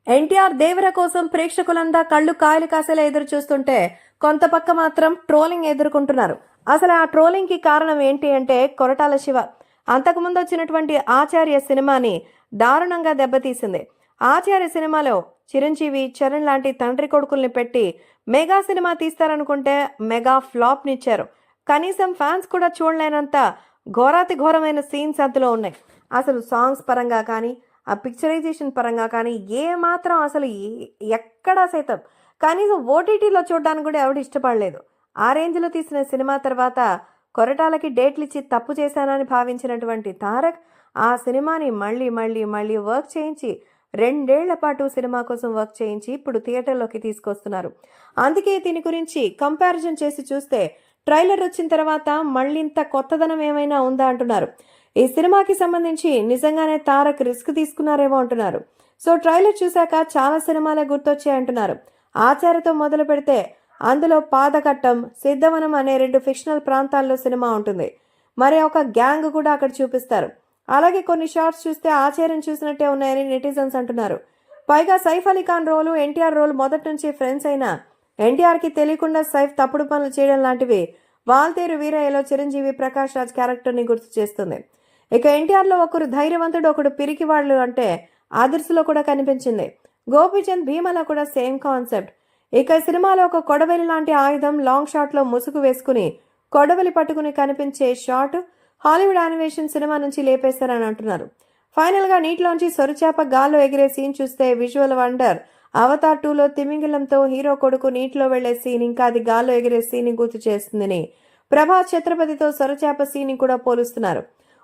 ఎన్టీఆర్ దేవర కోసం ప్రేక్షకులంతా కళ్ళు కాయలు కాసేలా ఎదురు చూస్తుంటే కొంత పక్క మాత్రం ట్రోలింగ్ ఎదుర్కొంటున్నారు. అసలు ఆ ట్రోలింగ్ కి కారణం ఏంటి అంటే కొరటాల శివ అంతకుముందు వచ్చినటువంటి ఆచార్య సినిమాని దారుణంగా దెబ్బతీసింది. ఆచార్య సినిమాలో చిరంజీవి చరణ్ లాంటి తండ్రి కొడుకుల్ని పెట్టి మెగా సినిమా తీస్తారనుకుంటే మెగా ఫ్లాప్ నిచ్చారు. కనీసం ఫ్యాన్స్ కూడా చూడలేనంత ఘోరాతి ఘోరమైన సీన్స్ అందులో ఉన్నాయి. అసలు సాంగ్స్ పరంగా కానీ ఆ పిక్చరైజేషన్ పరంగా కానీ ఏ మాత్రం అసలు ఎక్కడా సైతం కనీసం ఓటీటీలో చూడడానికి కూడా ఎవడు ఇష్టపడలేదు. ఆ రేంజ్లో తీసిన సినిమా తర్వాత కొరటాలకి డేట్లు ఇచ్చి తప్పు చేశానని భావించినటువంటి తారక్ ఆ సినిమాని మళ్ళీ మళ్ళీ మళ్ళీ వర్క్ చేయించి 2 ఏళ్ల పాటు సినిమా కోసం వర్క్ చేయించి ఇప్పుడు థియేటర్లోకి తీసుకొస్తున్నారు. అందుకే దీని గురించి కంపారిజన్ చేసి చూస్తే ట్రైలర్ వచ్చిన తర్వాత మళ్ళీంత కొత్తదనం ఏమైనా ఉందా అంటున్నారు. ఈ సినిమాకి సంబంధించి నిజంగానే తారక్ రిస్క్ తీసుకున్నారేమో అంటున్నారు. సో ట్రైలర్ చూశాక చాలా సినిమాలే గుర్తొచ్చాయి అంటున్నారు. ఆచార్యతో మొదలు పెడితే అందులో పాదకట్టం, సిద్ధవనం అనే 2 ఫిక్షనల్ ప్రాంతాల్లో సినిమా ఉంటుంది. మరి ఒక గ్యాంగ్ కూడా అక్కడ చూపిస్తారు. అలాగే కొన్ని షార్ట్స్ చూస్తే ఆచార్యం చూసినట్టే ఉన్నాయని నెటిజన్స్ అంటున్నారు. పైగా సైఫ్ అలీ ఖాన్ రోలు, ఎన్టీఆర్ రోల్ మొదటి నుంచి ఫ్రెండ్స్ అయినా ఎన్టీఆర్కి తెలియకుండా సైఫ్ తప్పుడు పనులు చేయడం లాంటివి వాల్తేరు వీరయ్యలో చిరంజీవి ప్రకాష్ రాజ్ క్యారెక్టర్ని గుర్తు చేస్తుంది. ఇక ఎన్టీఆర్లో ఒకరు ధైర్యవంతుడు, ఒకడు పిరికివాళ్ళు అంటే ఆదర్శలో కూడా కనిపించింది. గోపీచంద్ భీమలో కూడా సేమ్ కాన్సెప్ట్. ఇక సినిమాలో ఒక కొడవలి లాంటి ఆయుధం లాంగ్ షాట్ లో ముసుగు వేసుకుని కొడవలి పట్టుకుని కనిపించే షాట్ హాలీవుడ్ యానిమేషన్ సినిమా నుంచి లేపేశారని అంటున్నారు. ఫైనల్ గా నీటిలోంచి సొరచేప గాల్లో ఎగిరే సీన్ చూస్తే విజువల్ వండర్. అవతార్ 2లో తిమింగలంతో హీరో కొడుకు నీటిలో వెళ్లే సీన్ ఇంకా అది గాల్లో ఎగిరే సీన్ గుర్తు చేస్తుందని ప్రభాస్ ఛత్రపతితో సొరచేప సీన్ కూడా పోలుస్తున్నారు.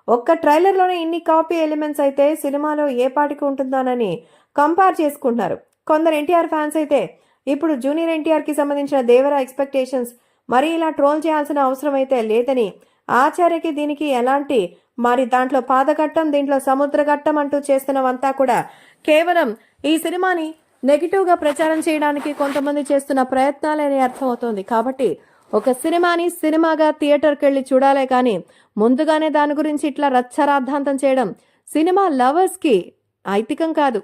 ఒక్క ట్రైలర్లోనే ఇన్ని కాపీ ఎలిమెంట్స్ అయితే సినిమాలో ఏ పాటికి ఉంటుందోనని కంపేర్ చేసుకుంటున్నారు. కొందరు ఎన్టీఆర్ ఫ్యాన్స్ అయితే ఇప్పుడు జూనియర్ ఎన్టీఆర్కి సంబంధించిన దేవర ఎక్స్పెక్టేషన్స్ మరి ఇలా ట్రోల్ చేయాల్సిన అవసరం అయితే లేదని, ఆచార్యకి దీనికి ఎలాంటి మరి దాంట్లో పాదఘట్టం, దీంట్లో సముద్రఘట్టం అంటూ చేస్తున్నవంతా కూడా కేవలం ఈ సినిమాని నెగిటివ్గా ప్రచారం చేయడానికి కొంతమంది చేస్తున్న ప్రయత్నాలని అర్థమవుతోంది. కాబట్టి ఒక సినిమాని సినిమాగా థియేటర్కి వెళ్ళి చూడాలే కానీ ముందుగానే దాని గురించి ఇట్లా రచ్చరాద్ధాంతం చేయడం సినిమా లవర్స్కి ఐతికం కాదు.